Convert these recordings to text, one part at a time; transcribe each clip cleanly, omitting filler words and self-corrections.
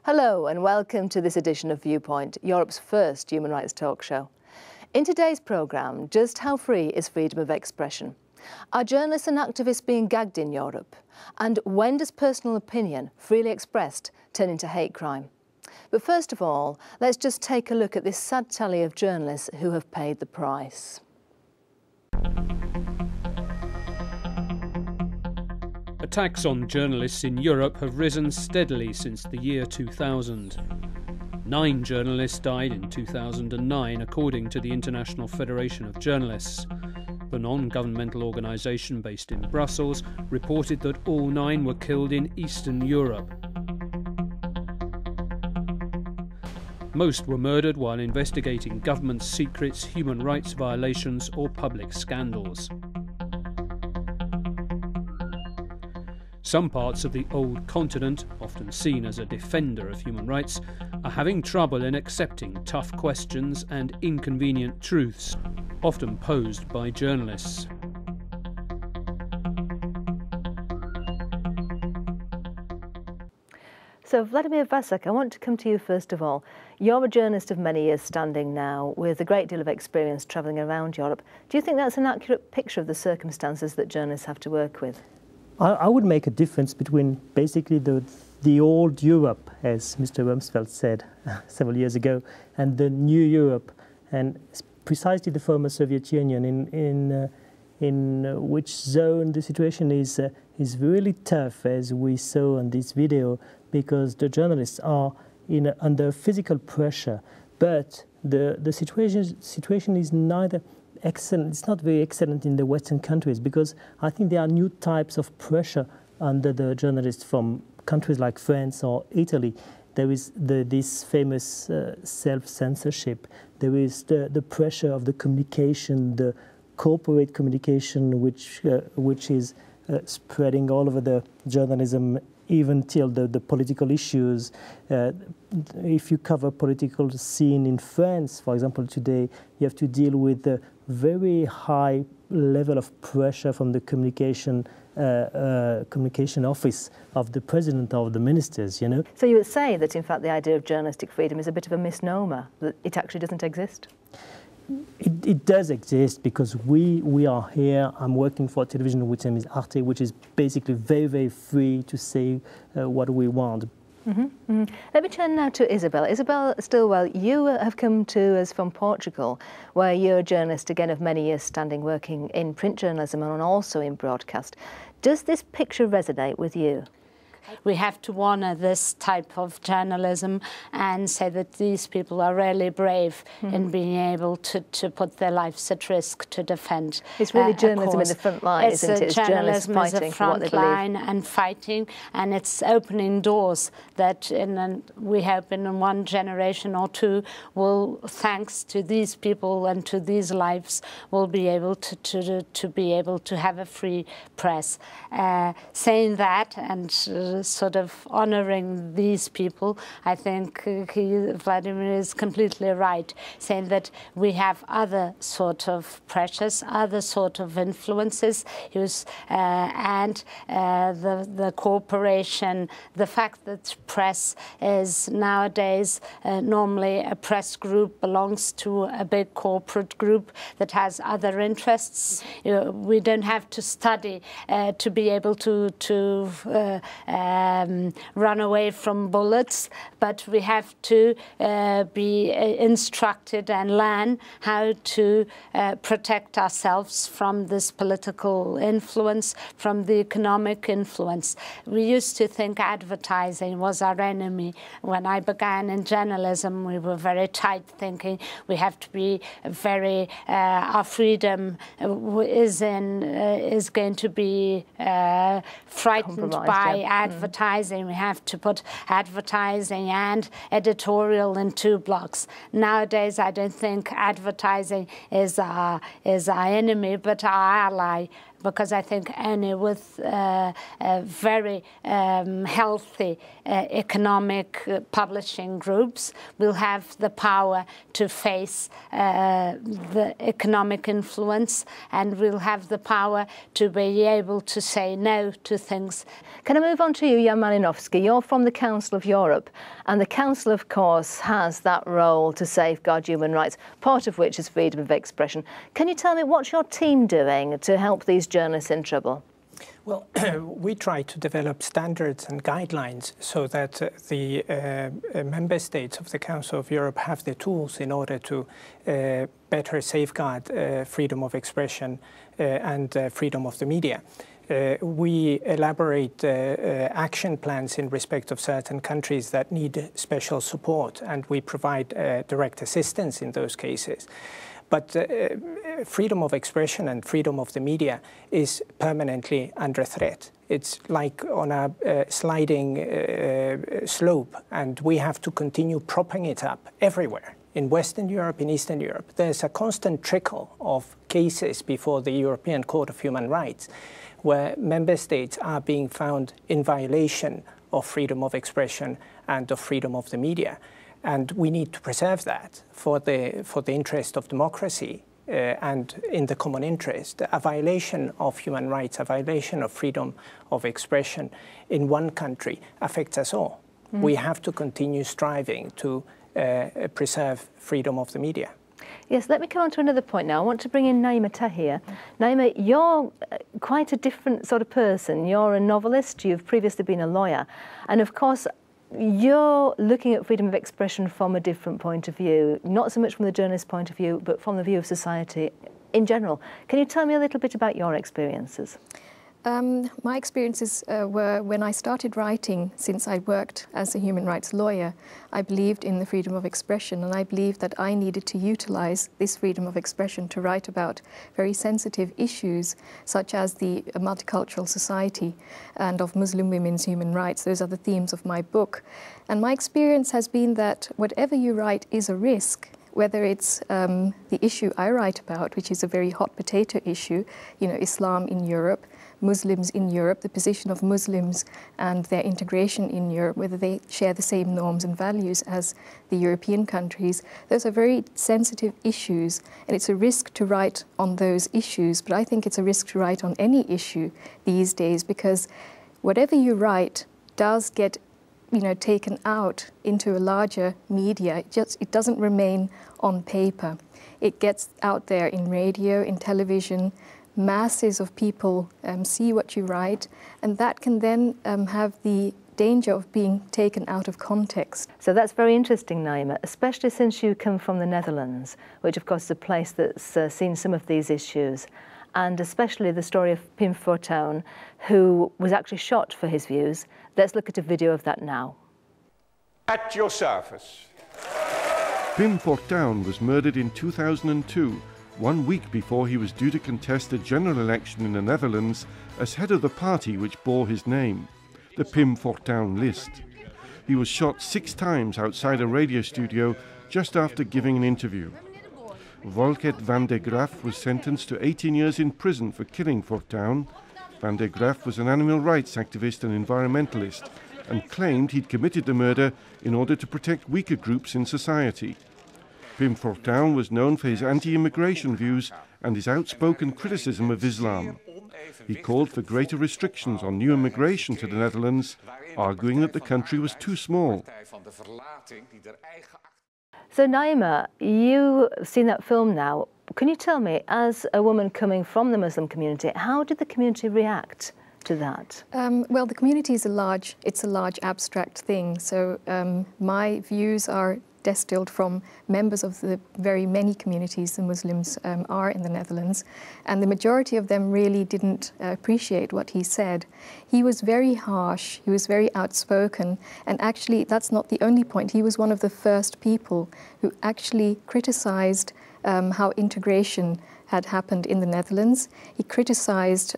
Hello and welcome to this edition of Viewpoint, Europe's first human rights talk show. In today's programme, just how free is freedom of expression? Are journalists and activists being gagged in Europe? And when does personal opinion, freely expressed, turn into hate crime? But first of all, let's just take a look at this sad tally of journalists who have paid the price. Attacks on journalists in Europe have risen steadily since the year 2000. 9 journalists died in 2009, according to the International Federation of Journalists. The non-governmental organisation based in Brussels reported that all 9 were killed in Eastern Europe. Most were murdered while investigating government secrets, human rights violations or public scandals. Some parts of the old continent, often seen as a defender of human rights, are having trouble in accepting tough questions and inconvenient truths, often posed by journalists. So Vladimir Vasak, I want to come to you first of all. You're a journalist of many years standing now, with a great deal of experience travelling around Europe. Do you think that's an accurate picture of the circumstances that journalists have to work with? I would make a difference between basically the old Europe, as Mr. Rumsfeld said several years ago, and the new Europe, and precisely the former Soviet Union, in which zone the situation is really tough, as we saw in this video, because the journalists are under physical pressure. But the situation is neither excellent. It's not very excellent in the Western countries, because I think there are new types of pressure under the journalists from countries like France or Italy. There is this famous self-censorship. There is the pressure of the communication, the corporate communication, which is spreading all over the journalism, even till the political issues. If you cover political scene in France, for example, today, you have to deal with the very high level of pressure from the communication office of the president or of the ministers, you know. So you would say that, in fact, the idea of journalistic freedom is a bit of a misnomer, that it actually doesn't exist? It does exist, because we are here. I'm working for a television which is Arte, which is basically very, very free to say what we want. Let me turn now to Isabel. Isabel Stillwell, you have come to us from Portugal, where you're a journalist, again, of many years standing, working in print journalism and also in broadcast. Does this picture resonate with you? We have to honour this type of journalism and say that these people are really brave in being able to put their lives at risk to defend. It's really journalism in the front line, isn't it? It's journalism fighting for what they believe. Line and fighting, and it's opening doors that we hope in one generation or two will, thanks to these people and to these lives, will be able to have a free press. Saying that and sort of honouring these people, I think Vladimir is completely right, saying that we have other sort of pressures, other sort of influences, and the cooperation, the fact that press is nowadays normally a press group belongs to a big corporate group that has other interests. We don't have to study to be able to run away from bullets, but we have to be instructed and learn how to protect ourselves from this political influence, from the economic influence. We used to think advertising was our enemy. When I began in journalism, we were very tight thinking. We have to be very, our freedom is going to be frightened by advertising. We have to put advertising and editorial in 2 blocks. Nowadays, I don't think advertising is our enemy, but our ally, because I think only with very healthy economic publishing groups will have the power to face the economic influence, and will have the power to be able to say no to things. Can I move on to you, Jan Malinowski? You're from the Council of Europe, and the Council, of course, has that role to safeguard human rights, part of which is freedom of expression. Can you tell me what's your team doing to help these journalists in trouble? Well, we try to develop standards and guidelines so that the member states of the Council of Europe have the tools in order to better safeguard freedom of expression and freedom of the media. We elaborate action plans in respect of certain countries that need special support, and we provide direct assistance in those cases. But freedom of expression and freedom of the media is permanently under threat. It's like on a sliding slope, and we have to continue propping it up everywhere. In Western Europe, in Eastern Europe, there's a constant trickle of cases before the European Court of Human Rights where member states are being found in violation of freedom of expression and of freedom of the media. And we need to preserve that for the interest of democracy and in the common interest. A violation of human rights, a violation of freedom of expression in one country affects us all. We have to continue striving to preserve freedom of the media. Yes, let me come on to another point now. I want to bring in Naima Tahir. Naima, you're quite a different sort of person. You're a novelist, you've previously been a lawyer, and of course you're looking at freedom of expression from a different point of view, not so much from the journalist's point of view, but from the view of society in general. Can you tell me a little bit about your experiences? My experiences were when I started writing. Since I worked as a human rights lawyer, I believed in the freedom of expression, and I believed that I needed to utilize this freedom of expression to write about very sensitive issues such as the multicultural society and of Muslim women's human rights. Those are the themes of my book. And my experience has been that whatever you write is a risk. Whether it's the issue I write about, which is a very hot potato issue, you know, Islam in Europe, Muslims in Europe, the position of Muslims and their integration in Europe, whether they share the same norms and values as the European countries. Those are very sensitive issues, and it's a risk to write on those issues, but I think it's a risk to write on any issue these days, because whatever you write does get taken out into a larger media. It doesn't remain on paper. It gets out there in radio, in television. Masses of people see what you write, and that can then have the danger of being taken out of context. So that's very interesting, Naima, especially since you come from the Netherlands, which of course is a place that's seen some of these issues, and especially the story of Pim Fortuyn, who was actually shot for his views. Let's look at a video of that now. At your service. Pim Fortuyn was murdered in 2002, 1 week before he was due to contest a general election in the Netherlands as head of the party which bore his name, the Pim Fortuyn list. He was shot 6 times outside a radio studio just after giving an interview. Volkert van der Graaf was sentenced to 18 years in prison for killing Fortuyn. Van der Graaf was an animal rights activist and environmentalist and claimed he'd committed the murder in order to protect weaker groups in society. Pim Fortuyn was known for his anti-immigration views and his outspoken criticism of Islam. He called for greater restrictions on new immigration to the Netherlands, arguing that the country was too small. So Naima, you've seen that film now. Can you tell me, as a woman coming from the Muslim community, how did the community react to that? Well, the community is a large abstract thing. So my views are distilled from members of the very many communities the Muslims are in the Netherlands, and the majority of them really didn't appreciate what he said. He was very harsh, he was very outspoken, and actually that's not the only point. He was one of the first people who actually criticized how integration had happened in the Netherlands. He criticized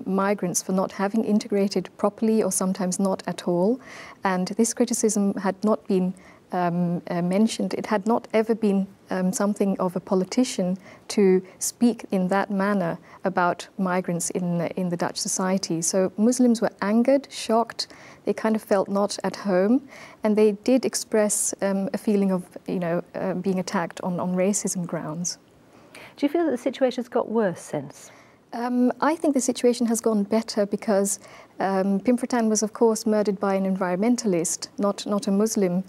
migrants for not having integrated properly or sometimes not at all, and this criticism had not been mentioned. It had not ever been something of a politician to speak in that manner about migrants in the Dutch society. So Muslims were angered, shocked. They kind of felt not at home, and they did express a feeling of, being attacked on racism grounds. Do you feel that the situation has got worse since? I think the situation has gone better because Pim Fortuyn was, of course, murdered by an environmentalist, not a Muslim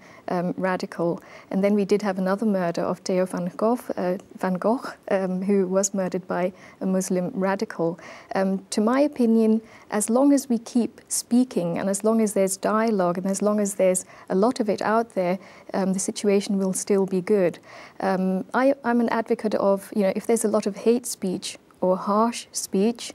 radical. And then we did have another murder of Theo van Gogh, who was murdered by a Muslim radical. To my opinion, as long as we keep speaking and as long as there's dialogue and as long as there's a lot of it out there, the situation will still be good. I'm an advocate of, if there's a lot of hate speech or harsh speech,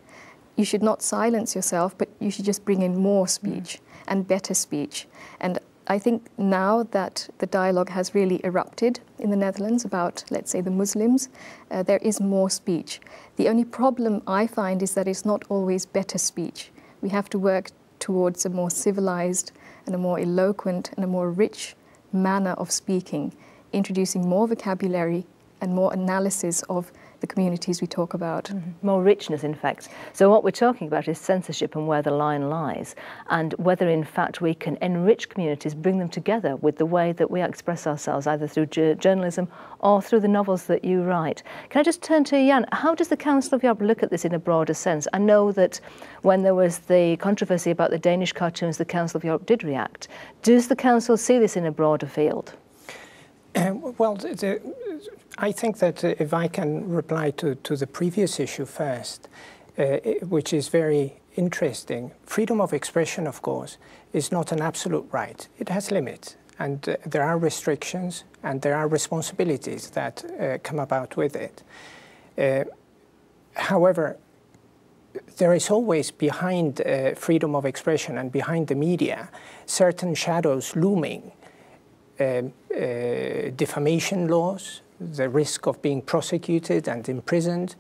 you should not silence yourself, but you should just bring in more speech and better speech. And I think now that the dialogue has really erupted in the Netherlands about, let's say, the Muslims, there is more speech. The only problem I find is that it's not always better speech. We have to work towards a more civilized and a more eloquent and a more rich manner of speaking, introducing more vocabulary and more analysis of the communities we talk about. More richness, in fact. So what we're talking about is censorship and where the line lies, and whether in fact we can enrich communities, bring them together with the way that we express ourselves, either through journalism or through the novels that you write. Can I just turn to Jan? How does the Council of Europe look at this in a broader sense? I know that when there was the controversy about the Danish cartoons, the Council of Europe did react. Does the Council see this in a broader field? Well, I think that if I can reply to the previous issue first, which is very interesting, freedom of expression, of course, is not an absolute right. It has limits, and there are restrictions, and there are responsibilities that come about with it. However, there is always behind freedom of expression and behind the media certain shadows looming. Defamation laws, the risk of being prosecuted and imprisoned.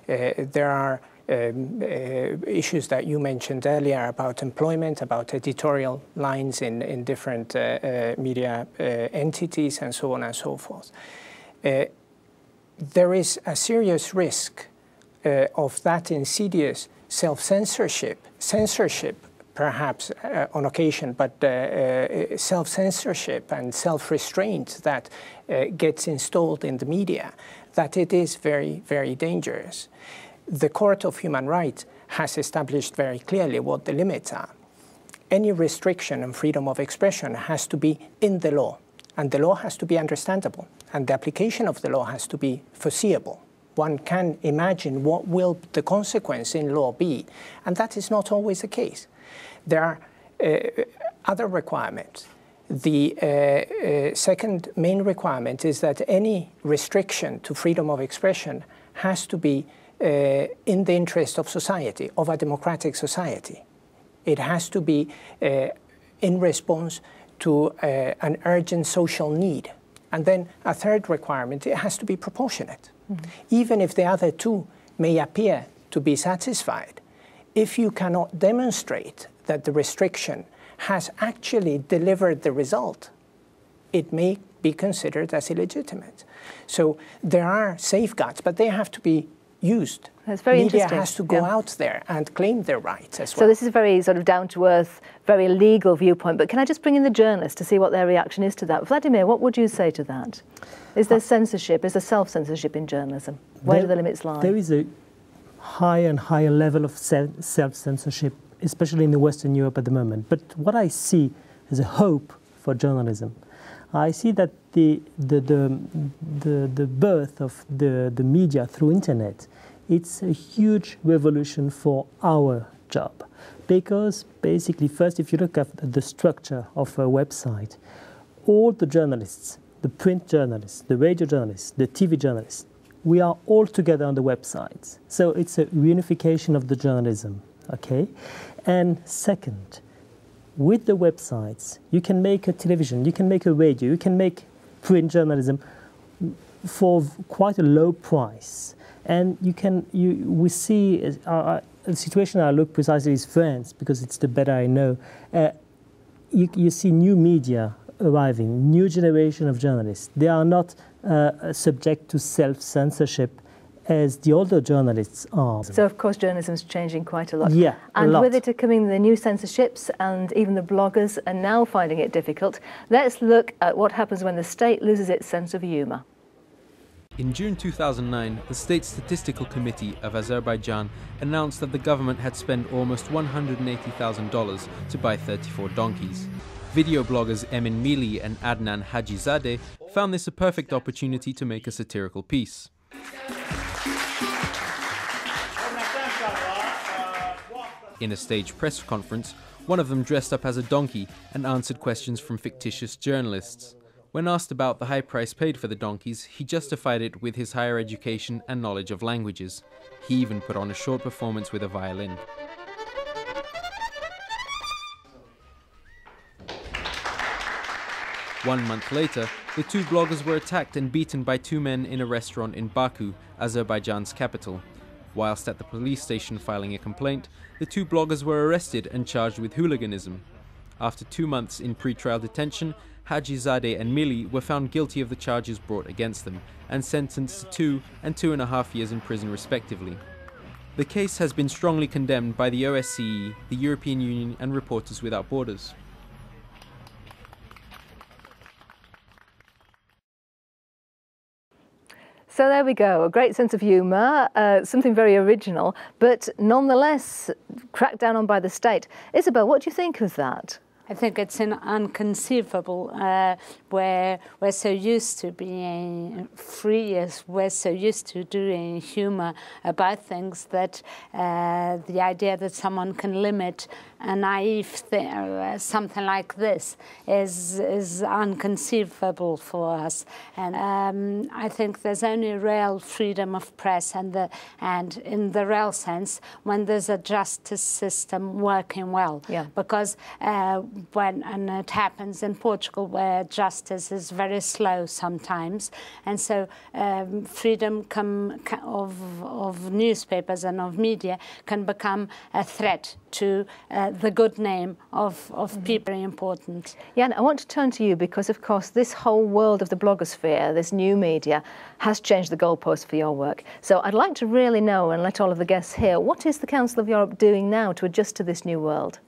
There are issues that you mentioned earlier about employment, about editorial lines in different media entities, and so on and so forth. There is a serious risk of that insidious censorship, perhaps on occasion, but self-censorship and self-restraint that gets installed in the media, that it is very, very dangerous. The Court of Human Rights has established very clearly what the limits are. Any restriction on freedom of expression has to be in the law, and the law has to be understandable, and the application of the law has to be foreseeable. One can imagine what will the consequence in law be, and that is not always the case. There are other requirements. The second main requirement is that any restriction to freedom of expression has to be in the interest of society, of a democratic society. It has to be in response to an urgent social need. And then a third requirement, it has to be proportionate. Even if the other two may appear to be satisfied, if you cannot demonstrate that the restriction has actually delivered the result, it may be considered as illegitimate. So there are safeguards, but they have to be used. That's very interesting. Media has to go out there and claim their rights as well. So this is a very sort of down-to-earth, very legal viewpoint, but can I just bring in the journalists to see what their reaction is to that? Vladimir, what would you say to that? Is there censorship, is there self-censorship in journalism? Where do the limits lie? There is a higher and higher level of self-censorship, especially in the Western Europe at the moment. But what I see as a hope for journalism, I see that the birth of the media through internet, it's a huge revolution for our job. Because basically, first, if you look at the structure of a website, all the journalists, the print journalists, the radio journalists, the TV journalists, we are all together on the websites. So it's a reunification of the journalism, okay? And second, with the websites, you can make a television, you can make a radio, you can make print journalism for quite a low price. And we see the situation I look precisely is France, because it's the better I know. You see new media arriving, new generation of journalists. They are not subject to self-censorship as the older journalists are. So, of course, journalism's changing quite a lot. Yeah, and a lot. with it are coming the new censorships, and even the bloggers are now finding it difficult. Let's look at what happens when the state loses its sense of humour. In June 2009, the State Statistical Committee of Azerbaijan announced that the government had spent almost $180,000 to buy 34 donkeys. Video bloggers Emin Mili and Adnan Hajizadeh found this a perfect opportunity to make a satirical piece. In a staged press conference, one of them dressed up as a donkey and answered questions from fictitious journalists. When asked about the high price paid for the donkeys, he justified it with his higher education and knowledge of languages. He even put on a short performance with a violin. One month later, the two bloggers were attacked and beaten by two men in a restaurant in Baku, Azerbaijan's capital. Whilst at the police station filing a complaint, the two bloggers were arrested and charged with hooliganism. After 2 months in pre-trial detention, Hajizadeh and Mili were found guilty of the charges brought against them and sentenced to 2 and 2.5 years in prison respectively. The case has been strongly condemned by the OSCE, the European Union and Reporters Without Borders. So there we go, a great sense of humour, something very original, but nonetheless cracked down on by the state. Isabel, what do you think of that? I think it's inconceivable. We're so used to being free, as we're so used to doing humour about things, that the idea that someone can limit a naive thing, something like this, is inconceivable for us. And I think there's only real freedom of press, and in the real sense, when there's a justice system working well. Yeah. Because and it happens in Portugal, where justice is very slow sometimes, and so freedom of newspapers and of media can become a threat to the good name of people. Very important. Jan, I want to turn to you because, of course, this whole world of the blogosphere, this new media, has changed the goalposts for your work. So I'd like to really know, and let all of the guests hear, what is the Council of Europe doing now to adjust to this new world?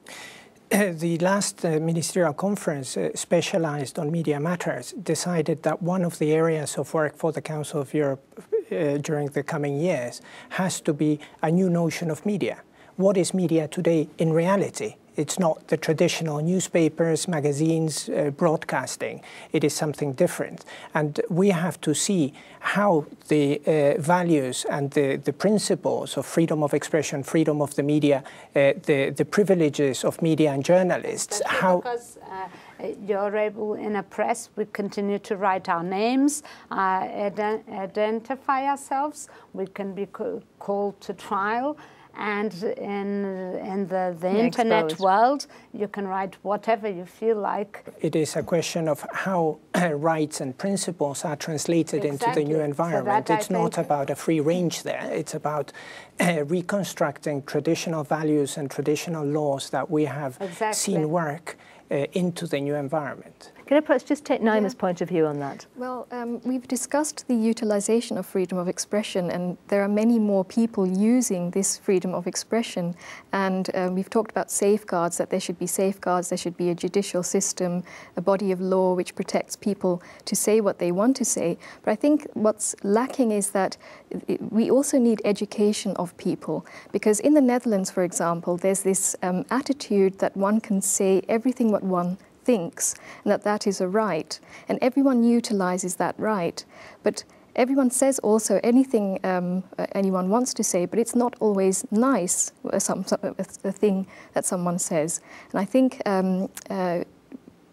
The last ministerial conference specialized on media matters decided that one of the areas of work for the Council of Europe during the coming years has to be a new notion of media. What is media today in reality? It's not the traditional newspapers, magazines, broadcasting. It is something different. And we have to see how the values and the principles of freedom of expression, freedom of the media, the privileges of media and journalists, how... Because you're able, in a press, we continue to write our names, identify ourselves, we can be called to trial. And in the internet world, you can write whatever you feel like. It is a question of how rights and principles are translated into the new environment. So it's not about a free range there. It's about reconstructing traditional values and traditional laws that we have seen work into the new environment. Can I perhaps just take Naima's point of view on that? Well, we've discussed the utilization of freedom of expression, and there are many more people using this freedom of expression. And we've talked about safeguards, that there should be safeguards, there should be a judicial system, a body of law which protects people to say what they want to say. But I think what's lacking is that we also need education of people. Because in the Netherlands, for example, there's this attitude that one can say everything what one thinks, and that is a right, and everyone utilizes that right. But everyone says also anything anyone wants to say, but it's not always nice, a thing that someone says. And I think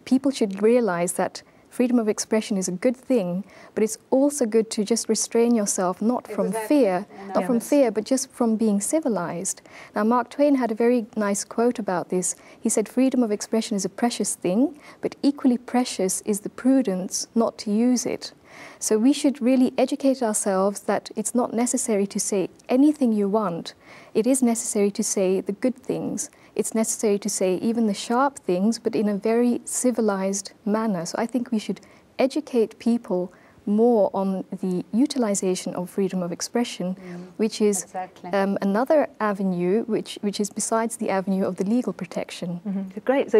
people should realize that freedom of expression is a good thing, but it's also good to just restrain yourself, not from fear, but just from being civilized. Now, Mark Twain had a very nice quote about this. He said, freedom of expression is a precious thing, but equally precious is the prudence not to use it. So we should really educate ourselves that it's not necessary to say anything you want. It is necessary to say the good things. it's necessary to say even the sharp things, but in a very civilized manner. So I think we should educate people more on the utilization of freedom of expression, which is another avenue, which is besides the avenue of the legal protection. Great. So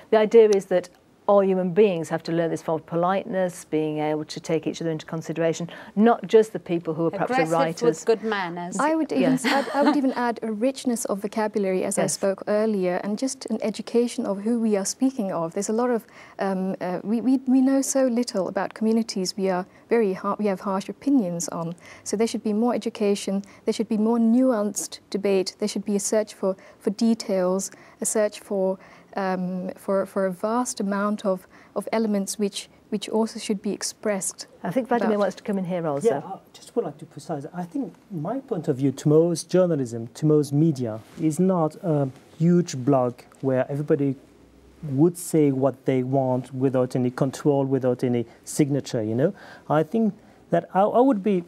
the idea is that all human beings have to learn this form of politeness, being able to take each other into consideration, not just the people who are perhaps the writers. With good manners. I would even add a richness of vocabulary, as I spoke earlier, and just an education of who we are speaking of. There's a lot of we know so little about communities we have harsh opinions on. So there should be more education. There should be more nuanced debate. There should be a search for details, a search for a vast amount of elements which also should be expressed. I think Vladimir wants to come in here also. Yeah, I just would like to precise. I think my point of view, tomorrow's journalism, tomorrow's media is not a huge blog where everybody would say what they want without any control, without any signature, you know. I think that I would be,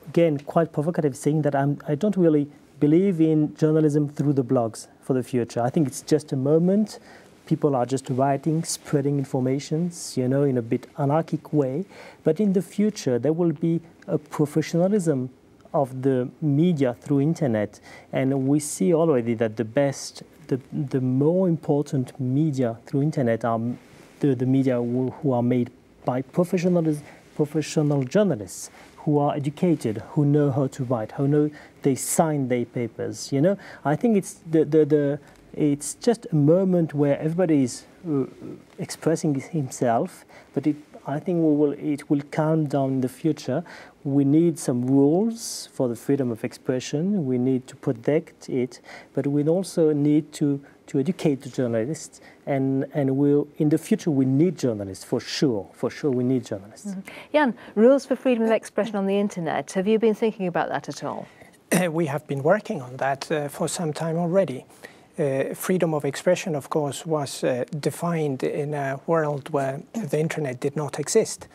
again, quite provocative saying that I don't really believe in journalism through the blogs for the future. I think it's just a moment. People are just writing, spreading informations, you know, in a bit anarchic way. But in the future, there will be a professionalism of the media through internet. And we see already that the more important media through internet are the media who are made by professional journalists, who are educated, who know how to write, who know they sign their papers. You know, I think it's it's just a moment where everybody is expressing himself, but I think it will calm down in the future. We need some rules for the freedom of expression. We need to protect it, but we also need to educate the journalists, and in the future we need journalists for sure. For sure, we need journalists. Jan, rules for freedom of expression on the internet. Have you been thinking about that at all? We have been working on that for some time already. Freedom of expression, of course, was defined in a world where the internet did not exist.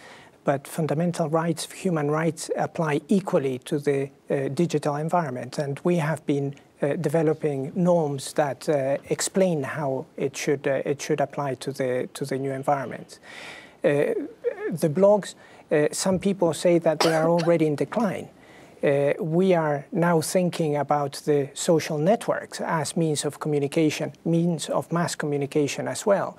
But fundamental rights, human rights, apply equally to the digital environment. And we have been developing norms that explain how it should apply to the new environment. The blogs, some people say that they are already in decline. We are now thinking about the social networks as means of communication, means of mass communication as well.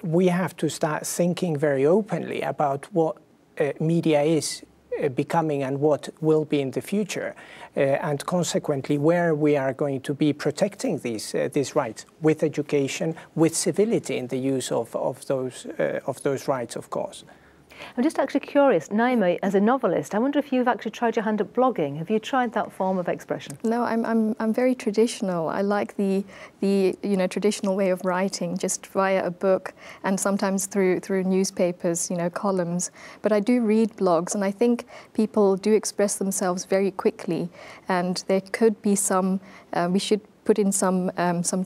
We have to start thinking very openly about what media is becoming and what will be in the future, and consequently where we are going to be protecting these rights with education, with civility in the use of those rights, of course. I'm just actually curious, Naima, as a novelist, I wonder if you've actually tried your hand at blogging. Have you tried that form of expression? No, I'm very traditional. I like the traditional way of writing, just via a book and sometimes through newspapers, columns. But I do read blogs, and I think people do express themselves very quickly, and there could be some. We should put in some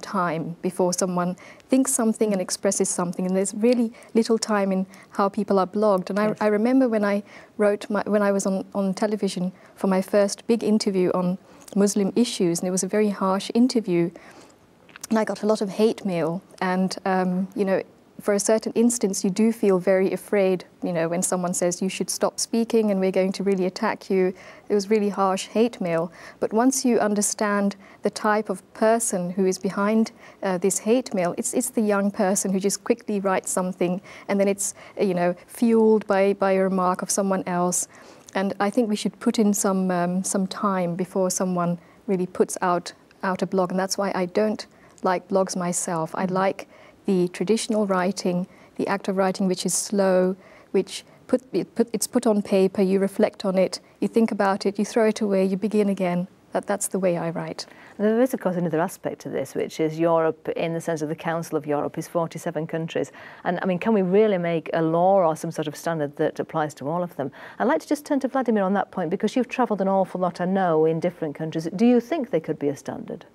time before someone thinks something and expresses something, and there's really little time in how people are blogged. And I remember when I was on television for my first big interview on Muslim issues, and it was a very harsh interview, and I got a lot of hate mail, and for a certain instance, you do feel very afraid, when someone says you should stop speaking and we're going to really attack you. It was really harsh hate mail. But once you understand the type of person who is behind this hate mail, it's the young person who just quickly writes something, and then it's, fueled by a remark of someone else. And I think we should put in some time before someone really puts out a blog. And that's why I don't like blogs myself. I like the traditional writing, the act of writing which is slow, which it's put on paper, you reflect on it, you think about it, you throw it away, you begin again. That's the way I write. And there is, of course, another aspect to this, which is Europe, in the sense of the Council of Europe, is 47 countries. And, I mean, can we really make a law or some sort of standard that applies to all of them? I'd like to just turn to Vladimir on that point, because you've travelled an awful lot, I know, in different countries. Do you think there could be a standard?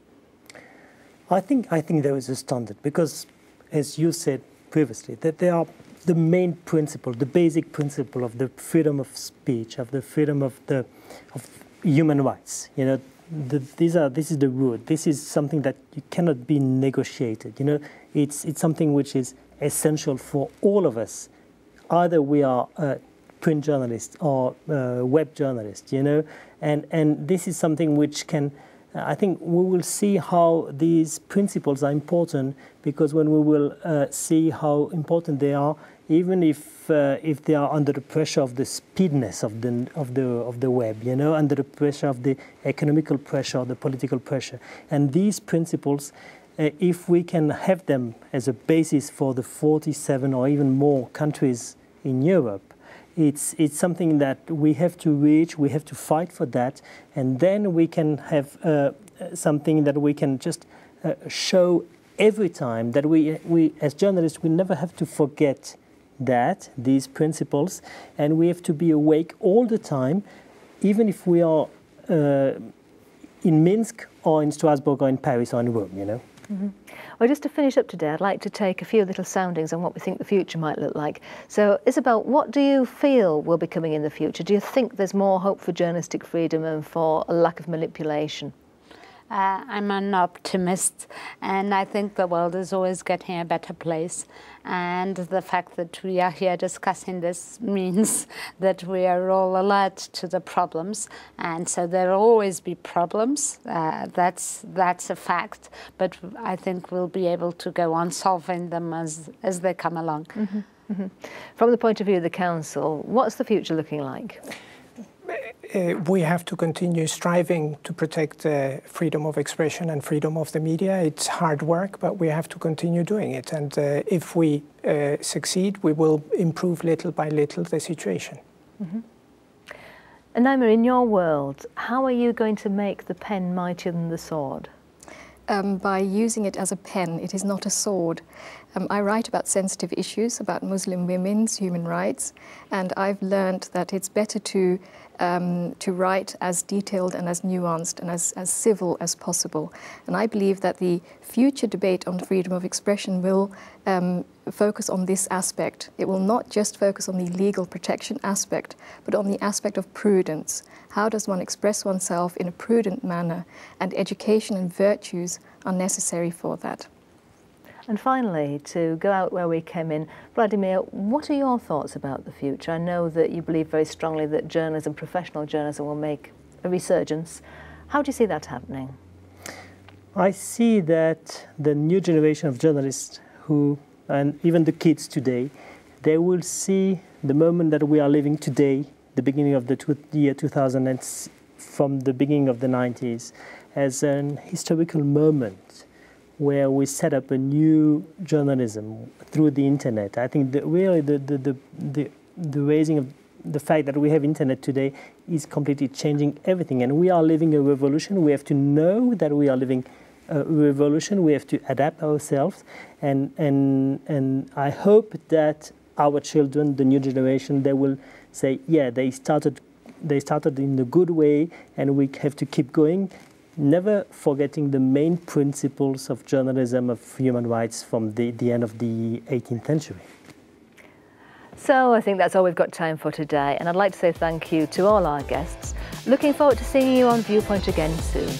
I think there is a standard, because as you said previously, that they are the main principle, the basic principle of the freedom of speech, of the freedom of human rights. this is the root. This is something that you cannot be negotiated. You know, it's something which is essential for all of us. Either we are print journalists or web journalists. You know, and this is something which can. I think we will see how these principles are important, because when we will see how important they are, even if they are under the pressure of the speediness of the web, you know, under the pressure of the economical pressure, the political pressure, and these principles, if we can have them as a basis for the 47 or even more countries in Europe, it's something that we have to reach, we have to fight for that, and then we can have something that we can just show every time, that we as journalists, we never have to forget these principles, and we have to be awake all the time, even if we are in Minsk or in Strasbourg or in Paris or in Rome, you know. Mm-hmm. Well, just to finish up today, I'd like to take a few little soundings on what we think the future might look like. So, Isabel, what do you feel will be coming in the future? Do you think there's more hope for journalistic freedom and for a lack of manipulation? I'm an optimist, and I think the world is always getting a better place. And the fact that we are here discussing this means that we are all alert to the problems. And so there will always be problems. That's a fact. But I think we'll be able to go on solving them as they come along. Mm-hmm. Mm-hmm. From the point of view of the Council, what's the future looking like? We have to continue striving to protect freedom of expression and freedom of the media. It's hard work, but we have to continue doing it. And if we succeed, we will improve little by little the situation. Mm-hmm. And Naima, in your world, how are you going to make the pen mightier than the sword? By using it as a pen. It is not a sword. I write about sensitive issues, about Muslim women's human rights, and I've learned that it's better to write as detailed and as nuanced and as civil as possible. And I believe that the future debate on freedom of expression will focus on this aspect. It will not just focus on the legal protection aspect, but on the aspect of prudence. How does one express oneself in a prudent manner? And education and virtues are necessary for that. And finally, to go out where we came in, Vladimir, what are your thoughts about the future? I know that you believe very strongly that journalism, professional journalism, will make a resurgence. How do you see that happening? I see that the new generation of journalists and even the kids today, they will see the moment that we are living today, the beginning of the year 2000 and from the beginning of the 90s, as an historical moment where we set up a new journalism through the internet. I think that really the raising of the fact that we have internet today is completely changing everything, and we are living a revolution. We have to know that we are living a revolution. We have to adapt ourselves, and I hope that our children, the new generation, they will say, yeah, they started in a good way, and we have to keep going, never forgetting the main principles of journalism, of human rights from the end of the 18th century. So I think that's all we've got time for today, and I'd like to say thank you to all our guests. Looking forward to seeing you on Viewpoint again soon.